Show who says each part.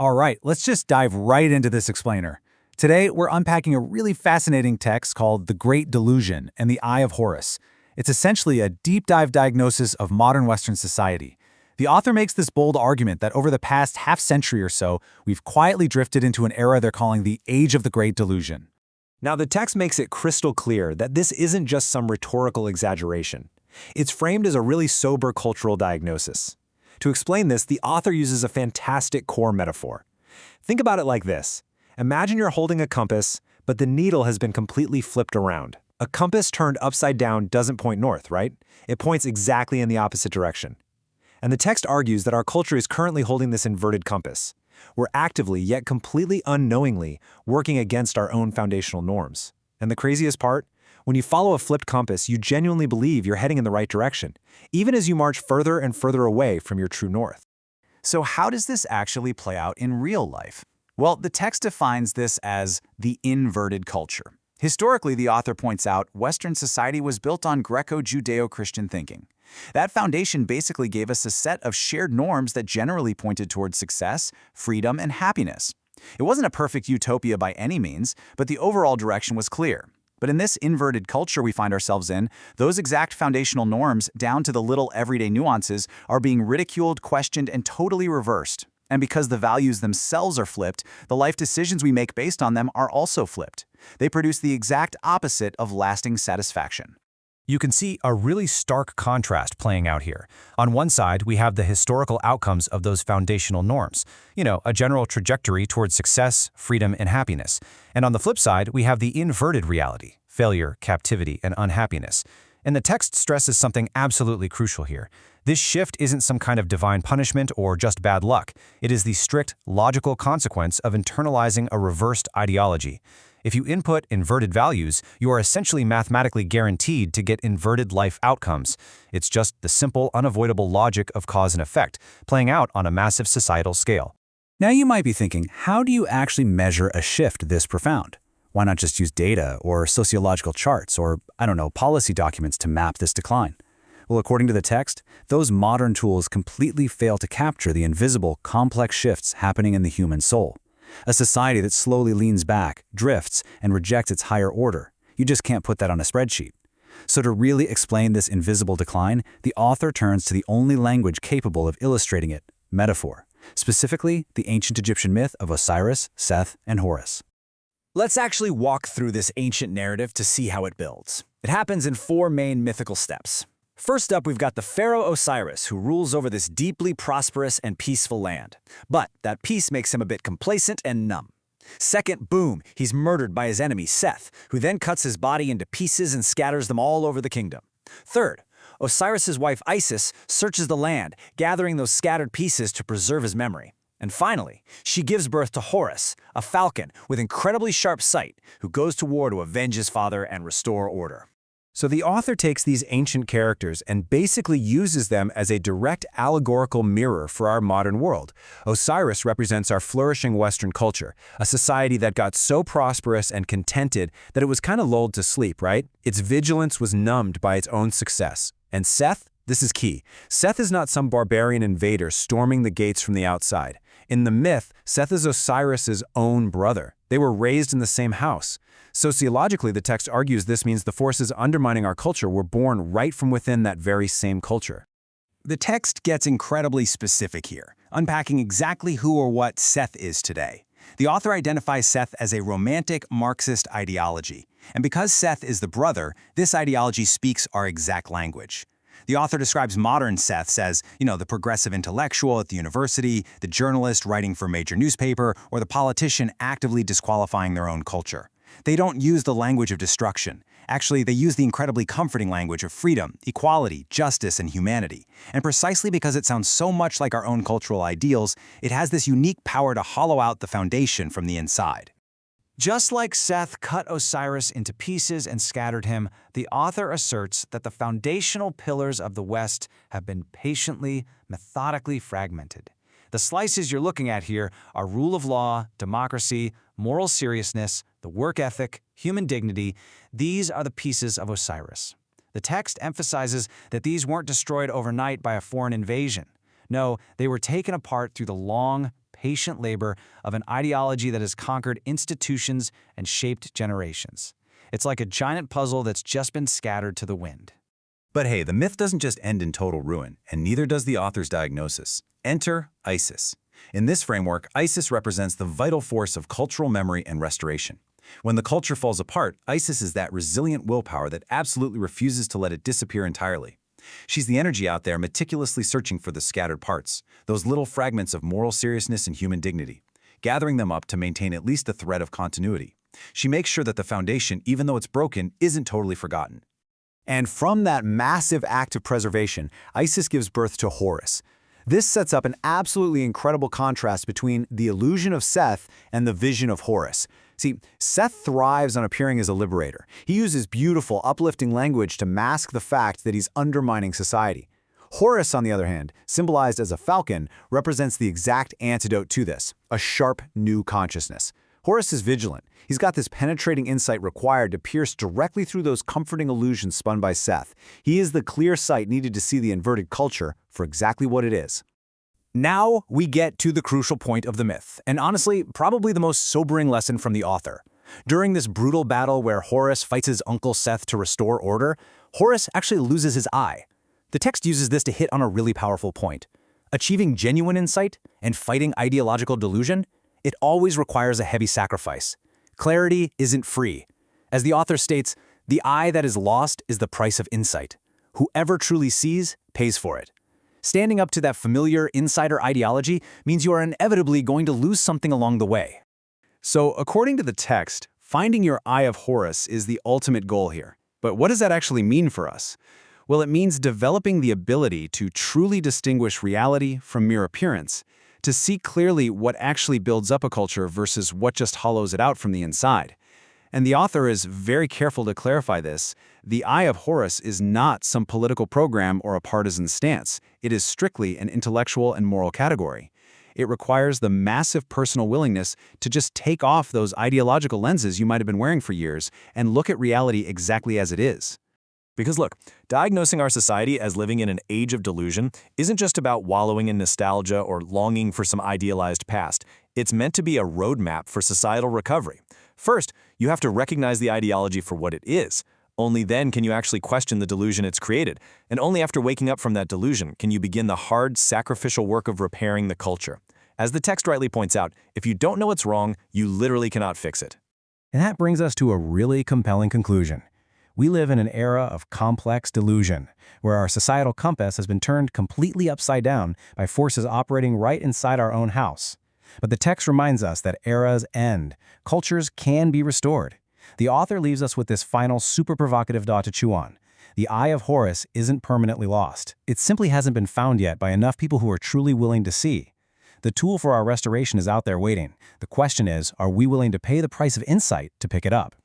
Speaker 1: All right, let's just dive right into this explainer. Today, we're unpacking a really fascinating text called The Great Delusion and the Eye of Horus. It's essentially a deep dive diagnosis of modern Western society. The author makes this bold argument that over the past half-century or so, we've quietly drifted into an era they're calling the Age of the Great Delusion.
Speaker 2: Now, the text makes it crystal clear that this isn't just some rhetorical exaggeration. It's framed as a really sober cultural diagnosis. To explain this, the author uses a fantastic core metaphor. Think about it like this. Imagine you're holding a compass, but the needle has been completely flipped around. A compass turned upside down doesn't point north, right? It points exactly in the opposite direction. And the text argues that our culture is currently holding this inverted compass. We're actively, yet completely unknowingly, working against our own foundational norms. And the craziest part? When you follow a flipped compass, you genuinely believe you're heading in the right direction, even as you march further and further away from your true north.
Speaker 1: So how does this actually play out in real life? Well, the text defines this as the inverted culture. Historically, the author points out, Western society was built on Greco-Judeo-Christian thinking. That foundation basically gave us a set of shared norms that generally pointed towards success, freedom, and happiness. It wasn't a perfect utopia by any means, but the overall direction was clear. But in this inverted culture we find ourselves in, those exact foundational norms, down to the little everyday nuances, are being ridiculed, questioned, and totally reversed. And because the values themselves are flipped, the life decisions we make based on them are also flipped. They produce the exact opposite of lasting satisfaction.
Speaker 3: You can see a really stark contrast playing out here. On one side, we have the historical outcomes of those foundational norms. A general trajectory towards success, freedom, and happiness. And on the flip side, we have the inverted reality, failure, captivity, and unhappiness. And the text stresses something absolutely crucial here. This shift isn't some kind of divine punishment or just bad luck. It is the strict, logical consequence of internalizing a reversed ideology. If you input inverted values, you are essentially mathematically guaranteed to get inverted life outcomes. It's just the simple, unavoidable logic of cause and effect, playing out on a massive societal scale.
Speaker 1: Now you might be thinking, how do you actually measure a shift this profound? Why not just use data or sociological charts or, policy documents to map this decline? Well, according to the text, those modern tools completely fail to capture the invisible, complex shifts happening in the human soul. A society that slowly leans back, drifts, and rejects its higher order. You just can't put that on a spreadsheet. So to really explain this invisible decline, the author turns to the only language capable of illustrating it, metaphor. Specifically, the ancient Egyptian myth of Osiris, Seth, and Horus.
Speaker 4: Let's actually walk through this ancient narrative to see how it builds. It happens in 4 main mythical steps. First up, we've got the pharaoh Osiris, who rules over this deeply prosperous and peaceful land. But that peace makes him a bit complacent and numb. Second, boom, he's murdered by his enemy Seth, who then cuts his body into pieces and scatters them all over the kingdom. Third, Osiris's wife Isis searches the land, gathering those scattered pieces to preserve his memory. And finally, she gives birth to Horus, a falcon with incredibly sharp sight, who goes to war to avenge his father and restore order.
Speaker 2: So the author takes these ancient characters and basically uses them as a direct allegorical mirror for our modern world. Osiris represents our flourishing Western culture, a society that got so prosperous and contented that it was kind of lulled to sleep, right? Its vigilance was numbed by its own success. And Seth? This is key. Seth is not some barbarian invader storming the gates from the outside. In the myth, Seth is Osiris's own brother. They were raised in the same house. Sociologically, the text argues this means the forces undermining our culture were born right from within that very same culture.
Speaker 4: The text gets incredibly specific here, unpacking exactly who or what Seth is today. The author identifies Seth as a romantic Marxist ideology. And because Seth is the brother, this ideology speaks our exact language. The author describes modern Seths as, the progressive intellectual at the university, the journalist writing for a major newspaper, or the politician actively disqualifying their own culture. They don't use the language of destruction. Actually, they use the incredibly comforting language of freedom, equality, justice, and humanity. And precisely because it sounds so much like our own cultural ideals, it has this unique power to hollow out the foundation from the inside.
Speaker 1: Just like Seth cut Osiris into pieces and scattered him, the author asserts that the foundational pillars of the West have been patiently, methodically fragmented. The slices you're looking at here are rule of law, democracy, moral seriousness, the work ethic, human dignity. These are the pieces of Osiris. The text emphasizes that these weren't destroyed overnight by a foreign invasion. No, they were taken apart through the long, patient labor of an ideology that has conquered institutions and shaped generations. It's like a giant puzzle that's just been scattered to the wind.
Speaker 4: But hey, the myth doesn't just end in total ruin, and neither does the author's diagnosis. Enter Isis. In this framework, Isis represents the vital force of cultural memory and restoration. When the culture falls apart, Isis is that resilient willpower that absolutely refuses to let it disappear entirely. She's the energy out there meticulously searching for the scattered parts, those little fragments of moral seriousness and human dignity, gathering them up to maintain at least a thread of continuity. She makes sure that the foundation, even though it's broken, isn't totally forgotten.
Speaker 2: And from that massive act of preservation, Isis gives birth to Horus. This sets up an absolutely incredible contrast between the illusion of Seth and the vision of Horus. See, Seth thrives on appearing as a liberator. He uses beautiful, uplifting language to mask the fact that he's undermining society. Horus, on the other hand, symbolized as a falcon, represents the exact antidote to this, a sharp, new consciousness. Horus is vigilant. He's got this penetrating insight required to pierce directly through those comforting illusions spun by Seth. He is the clear sight needed to see the inverted culture for exactly what it is.
Speaker 3: Now we get to the crucial point of the myth, and honestly, probably the most sobering lesson from the author. During this brutal battle where Horus fights his uncle Seth to restore order, Horus actually loses his eye. The text uses this to hit on a really powerful point. Achieving genuine insight and fighting ideological delusion, it always requires a heavy sacrifice. Clarity isn't free. As the author states, the eye that is lost is the price of insight. Whoever truly sees pays for it. Standing up to that familiar insider ideology means you are inevitably going to lose something along the way.
Speaker 4: So, according to the text, finding your Eye of Horus is the ultimate goal here. But what does that actually mean for us? Well, it means developing the ability to truly distinguish reality from mere appearance, to see clearly what actually builds up a culture versus what just hollows it out from the inside. And the author is very careful to clarify this. The Eye of Horus is not some political program or a partisan stance. It is strictly an intellectual and moral category. It requires the massive personal willingness to just take off those ideological lenses you might have been wearing for years and look at reality exactly as it is.
Speaker 3: Because look, diagnosing our society as living in an age of delusion isn't just about wallowing in nostalgia or longing for some idealized past. It's meant to be a roadmap for societal recovery. First, you have to recognize the ideology for what it is. Only then can you actually question the delusion it's created. And only after waking up from that delusion can you begin the hard, sacrificial work of repairing the culture. As the text rightly points out, if you don't know what's wrong, you literally cannot fix it.
Speaker 2: And that brings us to a really compelling conclusion. We live in an era of complex delusion, where our societal compass has been turned completely upside down by forces operating right inside our own house. But the text reminds us that eras end. Cultures can be restored. The author leaves us with this final super provocative thought to chew on. The Eye of Horus isn't permanently lost. It simply hasn't been found yet by enough people who are truly willing to see. The tool for our restoration is out there waiting. The question is, are we willing to pay the price of insight to pick it up?